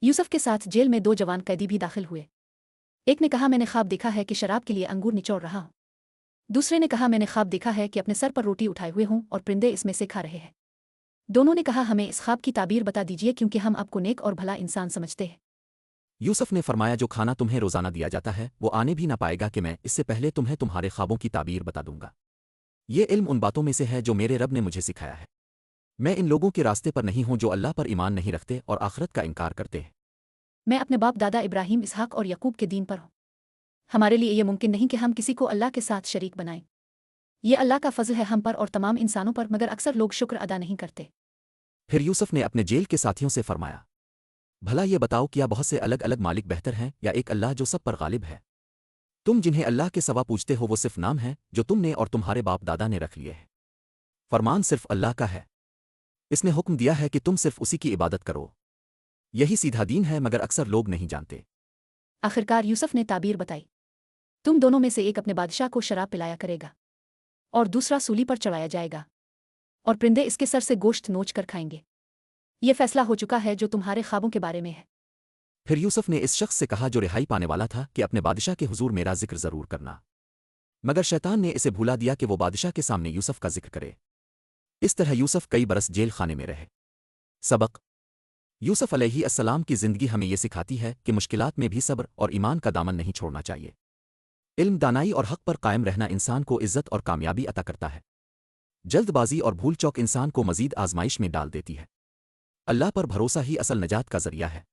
यूसुफ के साथ जेल में 2 जवान कैदी भी दाखिल हुए। एक ने कहा मैंने ख्वाब देखा है कि शराब के लिए अंगूर निचोड़ रहा हूँ। दूसरे ने कहा मैंने ख्वाब देखा है कि अपने सर पर रोटी उठाए हुए हूँ और परिंदे इसमें से खा रहे हैं। दोनों ने कहा हमें इस ख्वाब की ताबीर बता दीजिए क्योंकि हम आपको नेक और भला इंसान समझते हैं। यूसुफ ने फरमाया जो खाना तुम्हें रोजाना दिया जाता है वो आने भी ना पाएगा कि मैं इससे पहले तुम्हें तुम्हारे ख्वाबों की ताबीर बता दूंगा। ये इल्म उन बातों में से है जो मेरे रब ने मुझे सिखाया है। मैं इन लोगों के रास्ते पर नहीं हूं जो अल्लाह पर ईमान नहीं रखते और आखिरत का इनकार करते हैं। मैं अपने बाप दादा इब्राहिम इसहाक और यकूब के दीन पर हूँ। हमारे लिए ये मुमकिन नहीं कि हम किसी को अल्लाह के साथ शरीक बनाएं। ये अल्लाह का फजल है हम पर और तमाम इंसानों पर, मगर अक्सर लोग शुक्र अदा नहीं करते। फिर यूसुफ ने अपने जेल के साथियों से फरमाया, भला ये बताओ क्या बहुत से अलग अलग मालिक बेहतर हैं या एक अल्लाह जो सब पर गालिब है। तुम जिन्हें अल्लाह के सवा पूछते हो वो सिर्फ नाम है जो तुमने और तुम्हारे बाप दादा ने रख लिए हैं। फरमान सिर्फ अल्लाह का है। इसने हुक्म दिया है कि तुम सिर्फ उसी की इबादत करो। यही सीधा दीन है मगर अक्सर लोग नहीं जानते। आखिरकार यूसुफ ने ताबीर बताई। तुम दोनों में से एक अपने बादशाह को शराब पिलाया करेगा और दूसरा सूली पर चढ़ाया जाएगा और परिंदे इसके सर से गोश्त नोच कर खाएंगे। ये फैसला हो चुका है जो तुम्हारे ख्वाबों के बारे में है। फिर यूसुफ ने इस शख्स से कहा जो रिहाई पाने वाला था कि अपने बादशाह के हुजूर मेरा जिक्र जरूर करना। मगर शैतान ने इसे भूला दिया कि वो बादशाह के सामने यूसुफ का जिक्र करे। इस तरह यूसुफ कई बरस जेल खाने में रहे। सबक यूसुफ अलैहिस्सलाम की जिंदगी हमें ये सिखाती है कि मुश्किलात में भी सब्र और ईमान का दामन नहीं छोड़ना चाहिए। इल्म, दानाई और हक पर कायम रहना इंसान को इज्जत और कामयाबी अता करता है। जल्दबाजी और भूल चौक इंसान को मजीद आजमाइश में डाल देती है। अल्लाह पर भरोसा ही असल नजात का जरिया है।